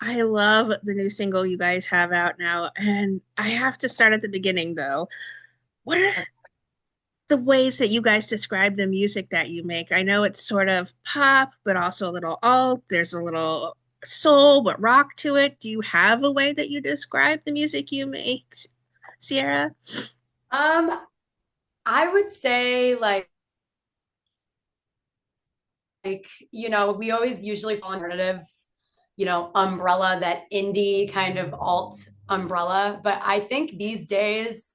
I love the new single you guys have out now, and I have to start at the beginning though. What are the ways that you guys describe the music that you make? I know it's sort of pop, but also a little alt. There's a little soul, but rock to it. Do you have a way that you describe the music you make, Sierra? Um, I would say we always usually fall alternative, umbrella, that indie kind of alt umbrella. But I think these days,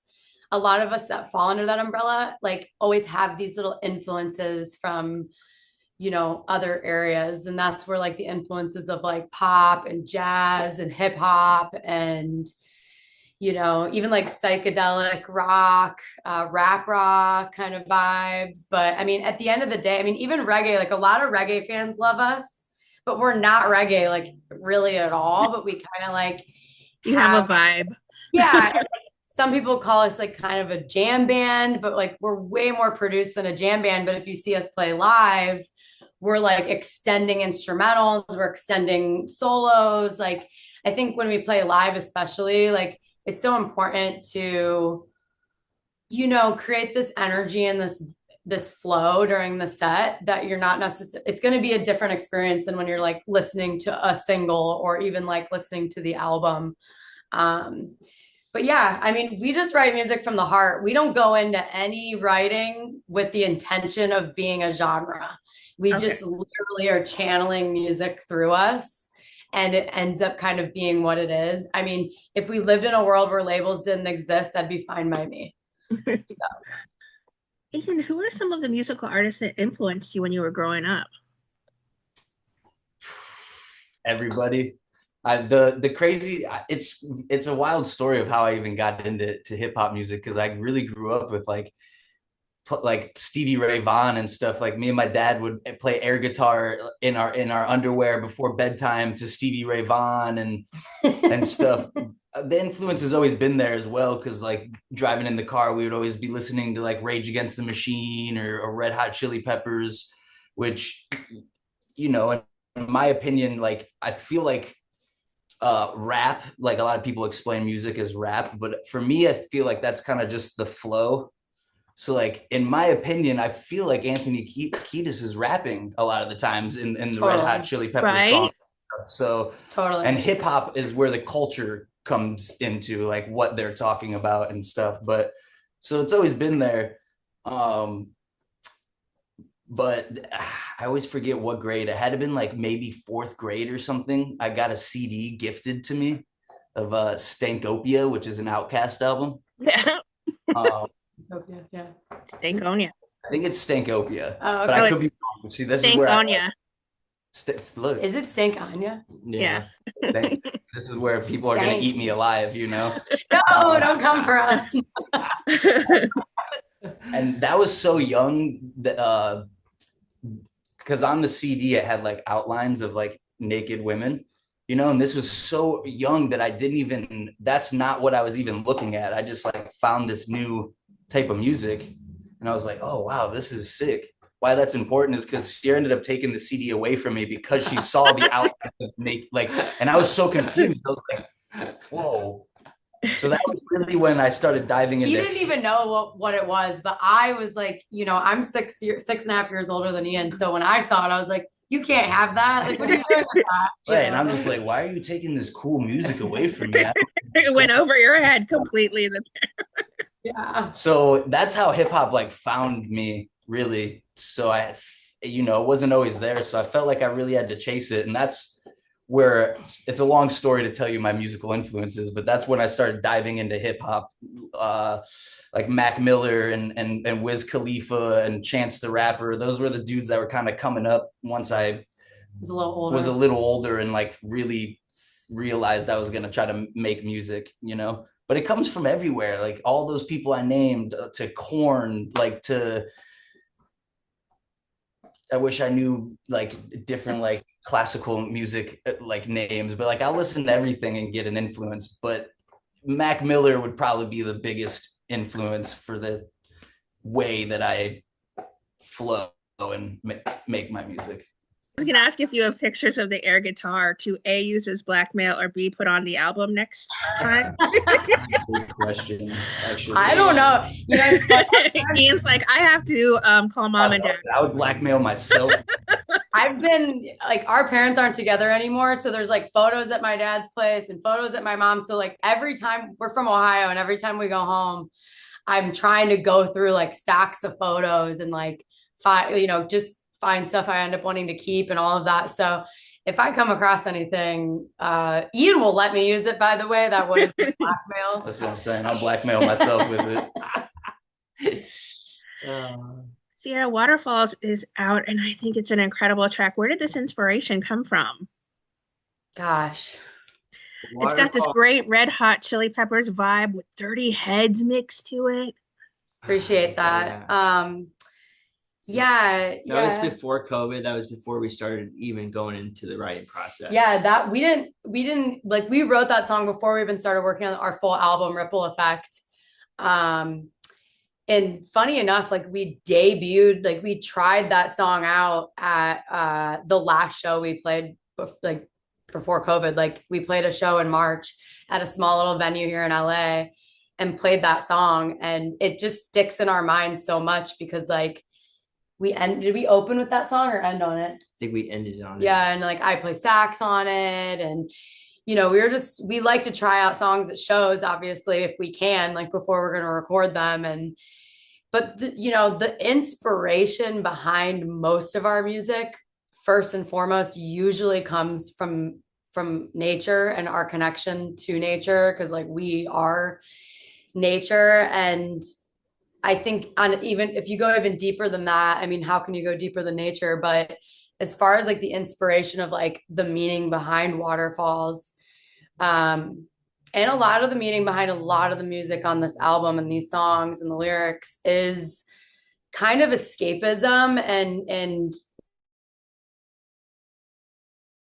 a lot of us that fall under that umbrella, like always have these little influences from, other areas. And that's where like the influences of like pop and jazz and hip hop and even like psychedelic rock, rap rock kind of vibes. But I mean, at the end of the day, I mean, even reggae, like a lot of reggae fans love us, but we're not reggae like really at all. But we kind of like You have a have, vibe. yeah, some people call us like kind of a jam band, but like we're way more produced than a jam band. But if you see us play live, we're like extending instrumentals, we're extending solos. Like I think when we play live, especially, like it's so important to, create this energy and this flow during the set that you're not necessarily, it's going to be a different experience than when you're like listening to a single or even like listening to the album. Um, but yeah, I mean, we just write music from the heart. We don't go into any writing with the intention of being a genre. We Okay. just literally are channeling music through us, and it ends up kind of being what it is. I mean, if we lived in a world where labels didn't exist, that'd be fine by me. Ethan, who are some of the musical artists that influenced you when you were growing up? Everybody. The crazy it's a wild story of how I even got into hip hop music because I really grew up with like Stevie Ray Vaughan and stuff. Like me and my dad would play air guitar in our underwear before bedtime to Stevie Ray Vaughan and stuff. The influence has always been there as well because like driving in the car, we would always be listening to like Rage Against the Machine or Red Hot Chili Peppers, which in my opinion, like I feel like rap, like a lot of people explain music as rap, but for me, I feel like that's kind of just the flow. So, like in my opinion, I feel like Anthony Kiedis is rapping a lot of the times in the Red Hot Totally. Chili Peppers song. Right? So, Totally. and hip hop is where the culture comes into, like what they're talking about and stuff. But so it's always been there. Um, but I always forget what grade. It had to have been like maybe fourth grade or something. I got a CD gifted to me of Stankopia, which is an Outcast album. Yeah. Um, Utopia, yeah. Stankonia. I think it's Stankopia, Oh, but I Oh, okay. could be it's wrong. See, this is where I Stankonia. look. Is it Stank Anya? Yeah. Yeah, this is where people are gonna eat Stank. me alive, you know. No, Uh, don't come for us. and that was so young that because on the CD it had like outlines of like naked women, and this was so young that I didn't even. That's not what I was even looking at. I just like found this new type of music, and I was like, oh wow, this is sick. Why that's important is because she ended up taking the CD away from me because she saw the outline of naked, like, and I was so confused. I was like, whoa. So that was really when I started diving He into. didn't even know what it was, but I was like, I'm 6.5 years older than Ian. So when I saw it, I was like, you can't have that. Like, what are you doing with that? Right, and I'm just like, why are you taking this cool music away from me? It went over your head completely. Yeah. So that's how hip hop like found me, really. So it wasn't always there. So I felt like I really had to chase it, and that's where it's a long story to tell you my musical influences, but that's when I started diving into hip hop, uh, like Mac Miller and Wiz Khalifa and Chance the Rapper. Those were the dudes that were kind of coming up once I He's a little was a older. little older and like really realized I was gonna try to make music. But it comes from everywhere. Like all those people I named to Corn, like to I wish I knew like different like classical music like names, but like I'll listen to everything and get an influence. But Mac Miller would probably be the biggest influence for the way that I flow and make my music. was gonna ask if you have pictures of the air guitar to A, use as blackmail, or B, put on the album next time. Good question, I actually. don't know. You know, it's fun. Ian's like, I have to call mom and dad. I would blackmail myself. I've been like, our parents aren't together anymore. So there's like photos at my dad's place and photos at my mom's. So like every time we're from Ohio and every time we go home, I'm trying to go through like stacks of photos and like find, just find stuff I end up wanting to keep and all of that. So if I come across anything, Ian will let me use it, by the way. That wouldn't be blackmail. That's what I'm saying. I'll blackmail myself with it. Sierra, Waterfalls is out, and I think it's an incredible track. Where did this inspiration come from? Gosh. It's got this great Red Hot Chili Peppers vibe with Dirty Heads mixed to it. Appreciate that. That was Yeah. before COVID. That was before we started even going into the writing process. Yeah, that we didn't like, we wrote that song before we even started working on our full album, Ripple Effect. And funny enough, like we debuted, like we tried that song out at the last show we played, like before COVID. Like we played a show in March at a small little venue here in LA and played that song, and it just sticks in our minds so much because like did we open with that song or end on it? I think we ended on it. Yeah, and like I play sax on it, and we like to try out songs at shows, obviously, if we can, like before we're going to record them. But the inspiration behind most of our music, first and foremost, usually comes from nature and our connection to nature, because like we are nature. And I think even if you go even deeper than that, I mean, how can you go deeper than nature? But as far as like the inspiration of like the meaning behind Waterfalls, and a lot of the meaning behind a lot of the music on this album and these songs and the lyrics is kind of escapism and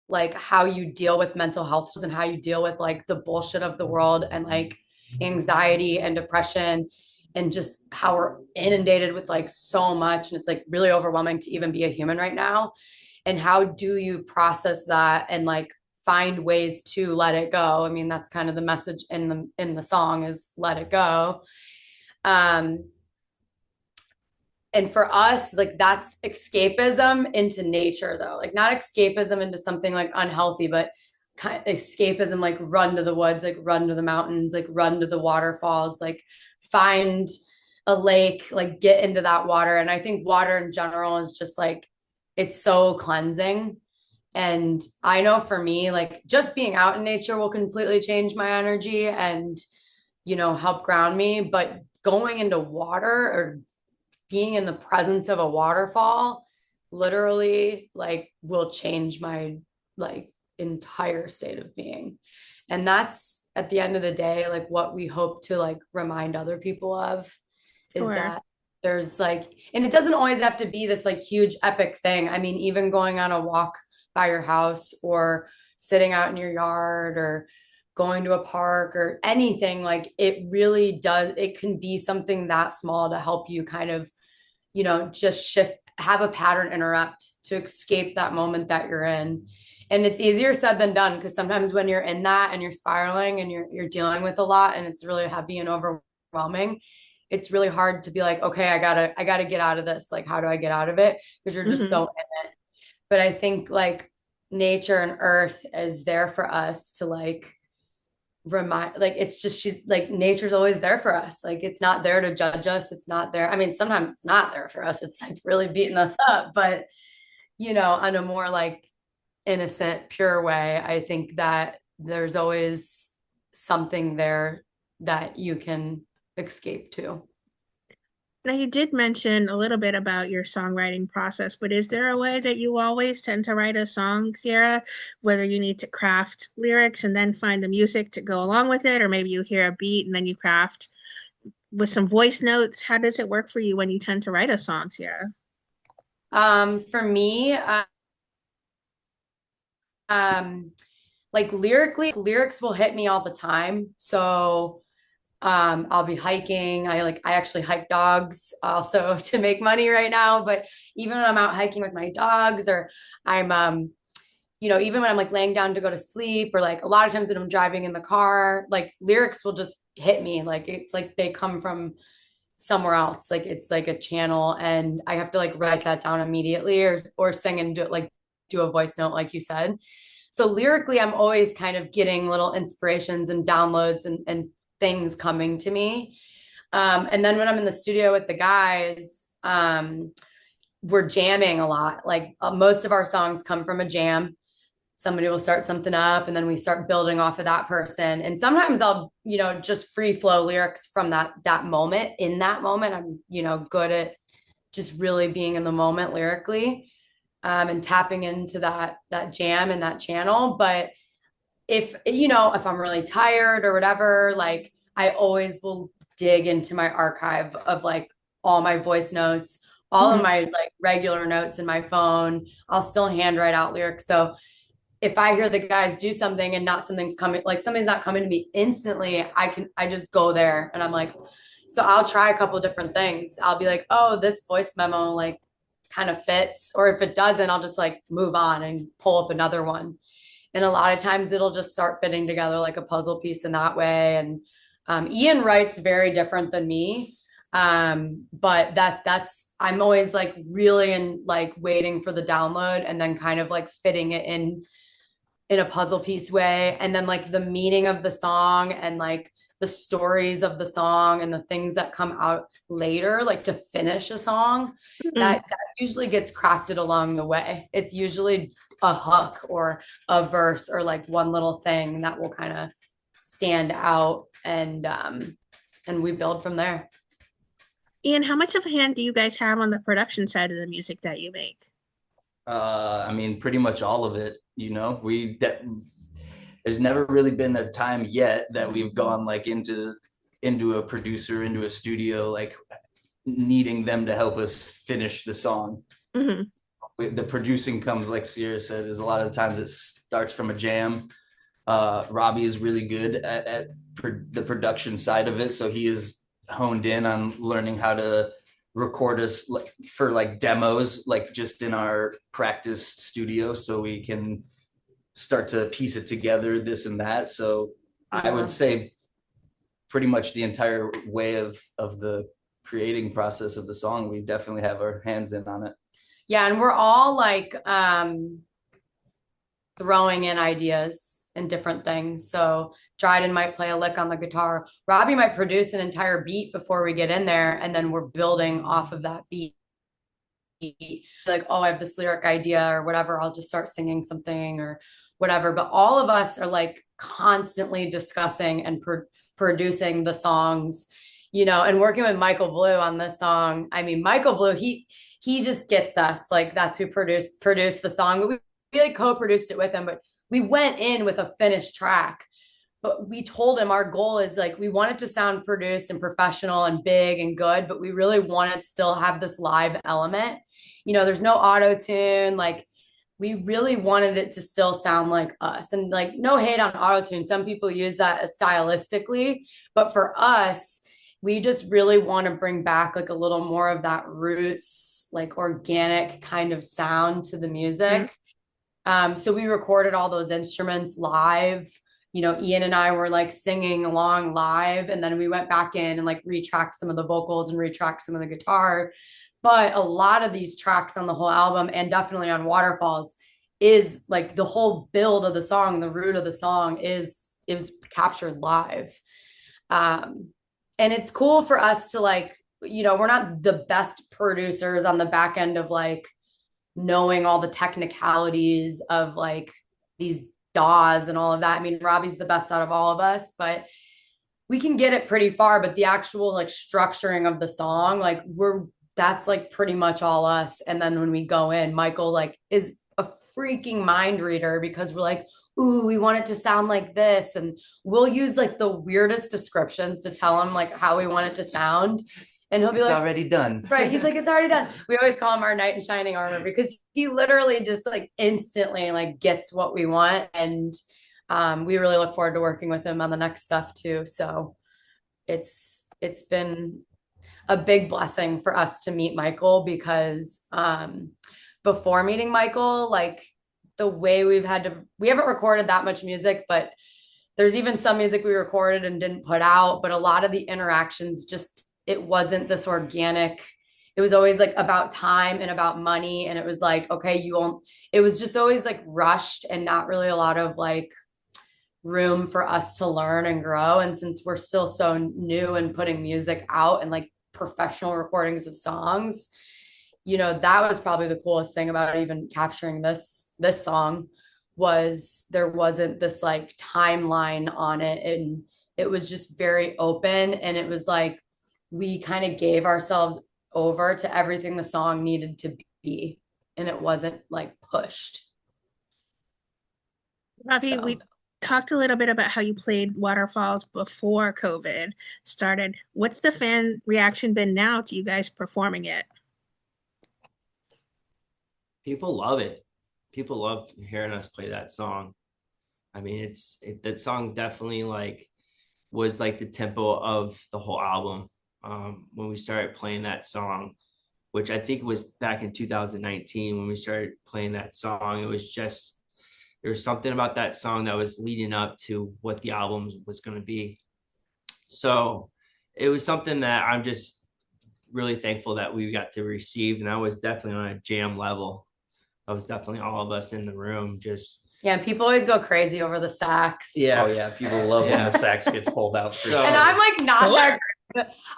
like how you deal with mental health and how you deal with like the bullshit of the world and like anxiety and depression and just how we're inundated with like so much. And it's like really overwhelming to even be a human right now. And how do you process that and like find ways to let it go? I mean, that's kind of the message in the song, is let it go. And for us, like that's escapism into nature, though, like not escapism into something like unhealthy, but kind of escapism, like run to the woods, like run to the mountains, like run to the waterfalls, like find a lake, like get into that water. And I think water in general is just like, it's so cleansing. And I know for me, like just being out in nature will completely change my energy and, help ground me. But going into water or being in the presence of a waterfall literally like will change my like entire state of being. And that's at the end of the day, like what we hope to like remind other people of is Sure. that there's like, and it doesn't always have to be this like huge epic thing. I mean, even going on a walk by your house or sitting out in your yard or going to a park or anything, like it really does, it can be something that small to help you kind of, just shift, have a pattern interrupt to escape that moment that you're in. And it's easier said than done, because sometimes when you're in that and you're spiraling and you're dealing with a lot and it's really heavy and overwhelming, it's really hard to be like, okay, I gotta get out of this. Like, how do I get out of it? Because you're just so in it. But I think like nature and earth is there for us to like remind, like it's just, she's like, nature's always there for us. Like it's not there to judge us. It's not there. I mean, sometimes it's not there for us. It's like really beating us up, but on a more like innocent, pure way, I think that there's always something there that you can escape to. Now, you did mention a little bit about your songwriting process, but is there a way that you always tend to write a song, Sierra? Whether you need to craft lyrics and then find the music to go along with it, or maybe you hear a beat and then you craft with some voice notes. How does it work for you when you tend to write a song, Sierra? For me, like lyrics will hit me all the time. So I'll be hiking. I actually hike dogs also to make money right now. But even when I'm out hiking with my dogs, or I'm even when I'm like laying down to go to sleep, or like a lot of times when I'm driving in the car, like lyrics will just hit me. Like it's like they come from somewhere else. Like it's like a channel, and I have to like write that down immediately, or sing and do a voice note, like you said. So lyrically, I'm always kind of getting little inspirations and downloads and things coming to me. And then when I'm in the studio with the guys, we're jamming a lot. Like most of our songs come from a jam. Somebody will start something up, and then we start building off of that person. And sometimes I'll, just free flow lyrics from that moment. In that moment, I'm, good at just really being in the moment lyrically, and tapping into that jam and that channel. But if I'm really tired or whatever, like I always will dig into my archive of like all my voice notes, all of Mhm. my like regular notes in my phone. I'll still handwrite out lyrics. So if I hear the guys do something and not something's coming, like something's not coming to me instantly, I just go there and I'm like, so I'll try a couple of different things. I'll be like, oh, this voice memo like kind of fits. Or if it doesn't, I'll just like move on and pull up another one. And a lot of times it'll just start fitting together like a puzzle piece in that way. And Ian writes very different than me. But that's I'm always like really in like waiting for the download and then kind of like fitting it in a puzzle piece way. And then like the meaning of the song and like the stories of the song and the things that come out later, like to finish a song, Mhm. that usually gets crafted along the way. It's usually a hook or a verse or like one little thing that will kind of stand out, and we build from there. Ian, how much of a hand do you guys have on the production side of the music that you make? I mean, pretty much all of it. There's never really been a time yet that we've gone like into a producer, into a studio, like needing them to help us finish the song. Hmm. The producing comes, like Sierra said, is a lot of the times it starts from a jam. Robbie is really good at the production side of it, so he is honed in on learning how to record us for like demos, like just in our practice studio, so we can start to piece it together, this and that. So I Yeah. would say pretty much the entire way of the creating process of the song, we definitely have our hands in on it. Yeah, and we're all like throwing in ideas and different things. So Dryden might play a lick on the guitar. Robbie might produce an entire beat before we get in there, and then we're building off of that beat. Like, oh, I have this lyric idea or whatever. I'll just start singing something or whatever. But all of us are like constantly discussing and producing the songs, and working with Michael Blue on this song. I mean, Michael Blue, he just gets us. Like that's who produced the song. But we like co-produced it with him, but we went in with a finished track. But we told him our goal is like we want it to sound produced and professional and big and good, but we really want it to still have this live element. There's no auto tune. Like we really wanted it to still sound like us. And like no hate on auto tune. Some people use that as stylistically, but for us, we just really want to bring back like a little more of that roots, like organic kind of sound to the Hmm. music. So we recorded all those instruments live. Ian and I were like singing along live, and then we went back in and like retracked some of the vocals and retracked some of the guitar. But a lot of these tracks on the whole album, and definitely on Waterfalls, is like the whole build of the song, the root of the song is captured live. Um, and it's cool for us to like, we're not the best producers on the back end of like knowing all the technicalities of like these DAWs and all of that. I mean, Robbie's the best out of all of us, but we can get it pretty far. But the actual like structuring of the song, like that's like pretty much all us. And then when we go in, Michael like is a freaking mind reader because we're like, ooh, we want it to sound like this. And we'll use like the weirdest descriptions to tell him like how we want it to sound. And he'll be It's like, already done. right. He's like, it's already done. We always call him our knight in shining armor because he literally just like instantly like gets what we want. And we really look forward to working with him on the next stuff too. So it's been a big blessing for us to meet Michael because before meeting Michael, like the way we haven't recorded that much music, but there's even some music we recorded and didn't put out, but a lot of the interactions just, it wasn't this organic. It was always like about time and about money. And it was like, okay, it was just always like rushed and not really a lot of like room for us to learn and grow. And since we're still so new and putting music out and like professional recordings of songs, that was probably the coolest thing about even capturing this song was there wasn't this like timeline on it, and it was just very open, and it was like we kind of gave ourselves over to everything the song needed to be, and it wasn't like pushed. Robbie, So we talked a little bit about how you played Waterfalls before COVID started. What's the fan reaction been now to you guys performing it? People love it. People love hearing us play that song. I mean, that song definitely like was like the tempo of the whole album. When we started playing that song, which I think was back in 2019 when we started playing that song, it was just there was something about that song that was leading up to what the album was going to be. So it was something that I'm just really thankful that we got to receive, and that was definitely on a jam level. That was definitely all of us in the room just yeah, people always go crazy over the sax. Yeah. Oh yeah, people love when the sax gets pulled out. So- And I'm like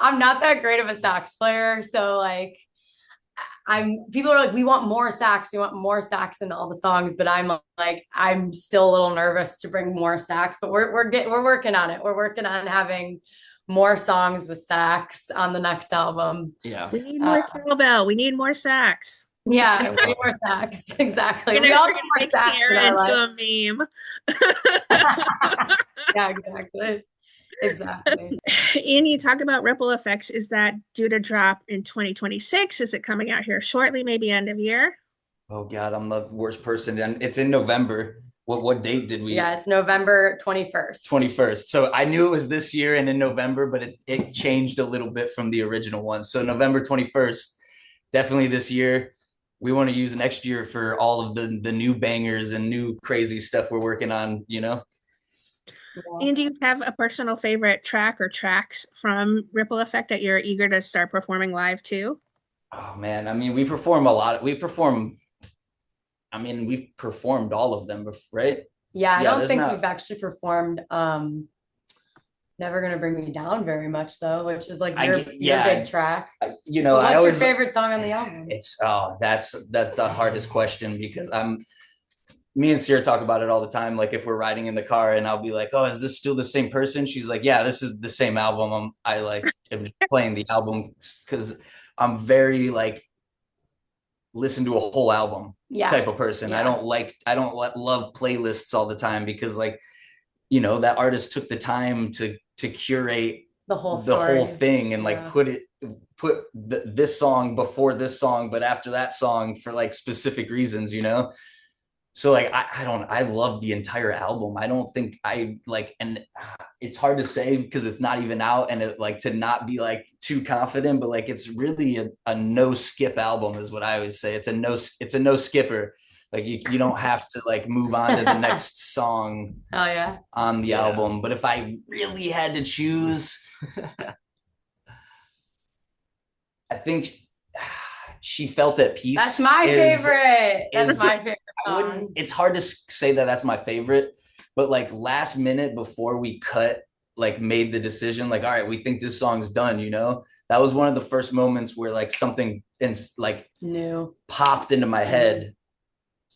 I'm not that great of a sax player. So like people are like, we want more sax in all the songs, but I'm like, I'm still a little nervous to bring more sax, but we're working on it. We're working on having more songs with sax on the next album. Yeah. We need more cowbell. We need more sax. Yeah, we need more sax. Exactly. We're gonna more make sax Sierra into a meme. Yeah, exactly. Exactly. Ian, you talk about ripple effects. Is that due to drop in 2026? Is it coming out here shortly, maybe end of year? Oh God, I'm the worst person. And it's in November. What date did we? Yeah, it's November 21st. 21st. So I knew it was this year and in November, but it changed a little bit from the original one. So November 21st, definitely this year. We want to use next year for all of the new bangers and new crazy stuff we're working on, Yeah. And do you have a personal favorite track or tracks from Ripple Effect that you're eager to start performing live too? Oh man, I mean, we perform a lot. We've performed all of them, right? Yeah, I don't think we've actually performed Never Gonna Bring Me Down very much though, which is like your big track. What's your favorite song on the album? That's the hardest question because me and Sierra talk about it all the time. Like if we're riding in the car and I'll be like, oh, is this still the same person? She's like, yeah, this is the same album. I'm playing the album because I'm very like listen to a whole album type of person. Yeah. I don't love playlists all the time because like, that artist took the time to curate the whole thing and like put this song before this song, but after that song for like specific reasons, So like I love the entire album. I don't think I like, and it's hard to say because it's not even out, and it like to not be like too confident, but like it's really a no skip album is what I always say. It's a no skipper. Like you don't have to like move on to the next song on the album. But if I really had to choose, I think She Felt at Peace. That's my favorite. That's my favorite song. It's hard to say that that's my favorite, but like last minute before we made the decision, like, all right, we think this song's done, that was one of the first moments where like something new popped into my head,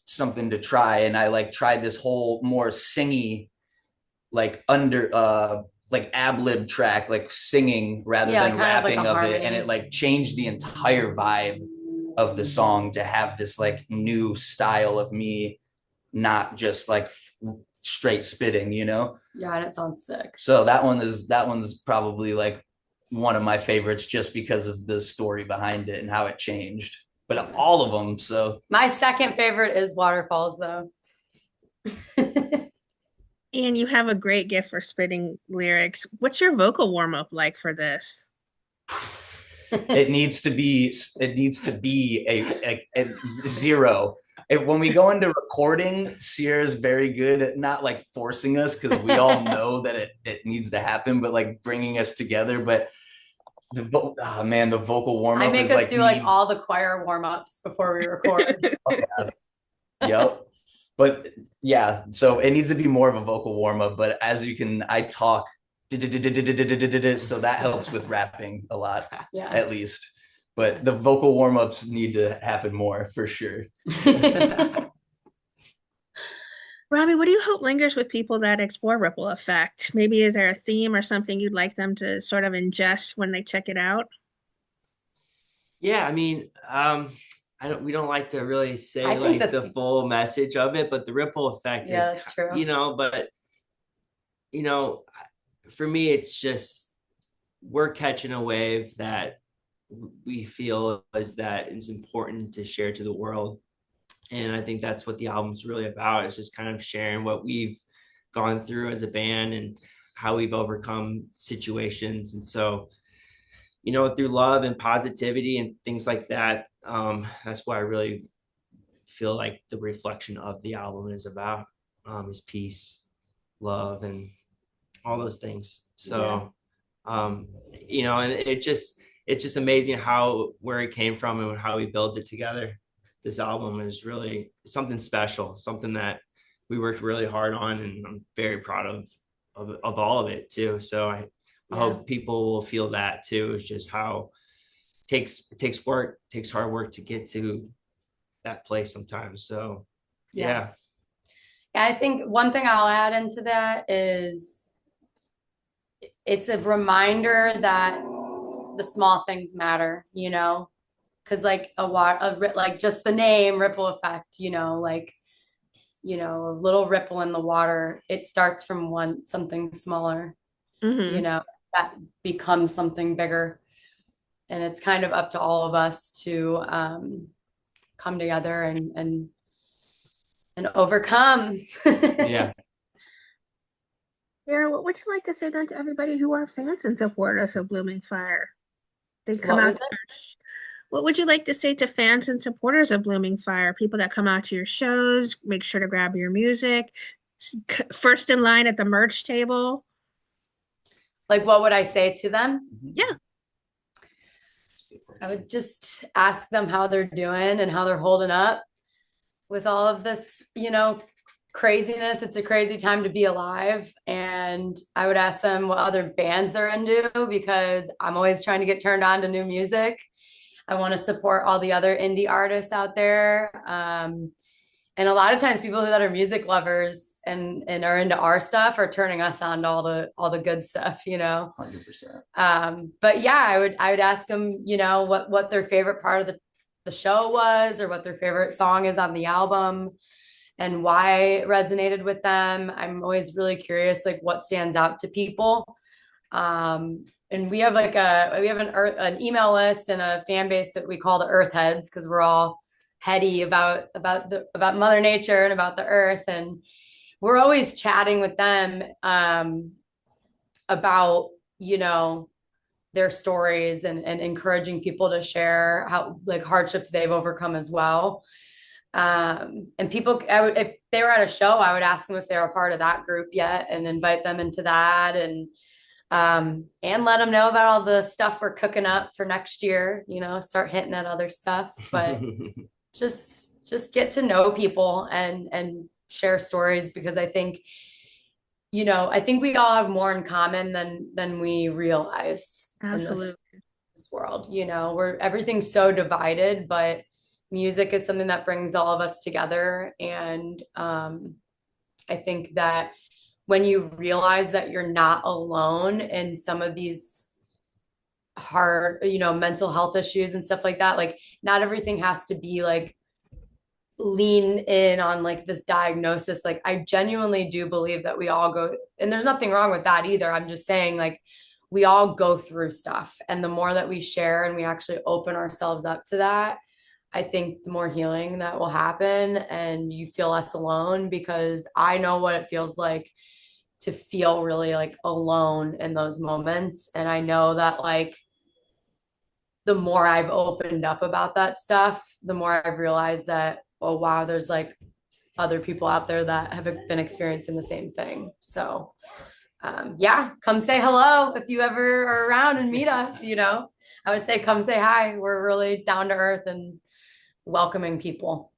something to try. And I like tried this whole more singy, like like ad-lib track, like singing rather than rapping of it. And it like changed the entire vibe of the song to have this like new style of me, not just like straight spitting, Yeah, and it sounds sick. So that one's probably like one of my favorites just because of the story behind it and how it changed. But all of them, so. My second favorite is Waterfalls though. And you have a great gift for spitting lyrics. What's your vocal warm up like for this? It needs to be a zero. When we go into recording, Sierra's very good at not like forcing us because we all know that it needs to happen, but like bringing us together. But oh man, the vocal warm I up make is us like do like all the choir warm-ups before we record. Yep. But yeah, so it needs to be more of a vocal warm up. But as you can, I talk, so that helps with rapping a lot, Yeah. at least. But the vocal warm ups need to happen more for sure. Robbie, what do you hope lingers with people that explore ripple effect? Maybe is there a theme or something you'd like them to sort of ingest when they check it out? Yeah, I mean, we don't like to really say I think like the full message of it, but the ripple effect Yeah, is, that's true. but you know, for me, it's just we're catching a wave that we feel is that it's important to share to the world. And I think that's what the album's really about. It's just kind of sharing what we've gone through as a band and how we've overcome situations. And so, through love and positivity and things like that, that's why I really feel like the reflection of the album is about, is peace, love, and all those things. So, and it's just amazing how where it came from and how we built it together. This album is really something special, something that we worked really hard on, and I'm very proud of all of it too. So I hope people will feel that too. It's just how it takes work, takes hard work to get to that place sometimes. So yeah. I think one thing I'll add into that is it's a reminder that the small things matter, because like like just the name ripple effect, a little ripple in the water, it starts from something smaller, Mm-hmm. that becomes something bigger. And it's kind of up to all of us to come together and overcome. Yeah. Sarah, what would you like to say then to everybody who are fans and supporters of Blooming Fire? They come What out was to it? your What would you like to say to fans and supporters of Blooming Fire? People that come out to your shows, make sure to grab your music, first in line at the merch table. Like, what would I say to them? Yeah. I would just ask them how they're doing and how they're holding up with all of this, craziness. It's a crazy time to be alive. And I would ask them what other bands they're into because I'm always trying to get turned on to new music. I want to support all the other indie artists out there. And a lot of times people that are music lovers and are into our stuff are turning us on to all the good stuff, 100%. But yeah, I would ask them, what their favorite part of the show was or what their favorite song is on the album and why it resonated with them. I'm always really curious, like what stands out to people. And we have an email list and a fan base that we call the Earth Heads because we're all heady about Mother Nature and about the earth, and we're always chatting with them about their stories and encouraging people to share how like hardships they've overcome as well. And people, if they were at a show, I would ask them if they were a part of that group yet and invite them into that and let them know about all the stuff we're cooking up for next year, start hitting at other stuff, but just get to know people and share stories because I think we all have more in common than we realize. Absolutely. In this world, where everything's so divided, but music is something that brings all of us together. And I think that when you realize that you're not alone in some of these hard, mental health issues and stuff like that, like not everything has to be like lean in on like this diagnosis. Like I genuinely do believe that we all go, and there's nothing wrong with that either. I'm just saying like we all go through stuff, and the more that we share and we actually open ourselves up to that, I think the more healing that will happen and you feel less alone because I know what it feels like to feel really like alone in those moments. And I know that like the more I've opened up about that stuff, the more I've realized that, oh wow, there's like other people out there that have been experiencing the same thing. So yeah, come say hello if you ever are around and meet us, you know. I would say come say hi. We're really down to earth and welcoming people.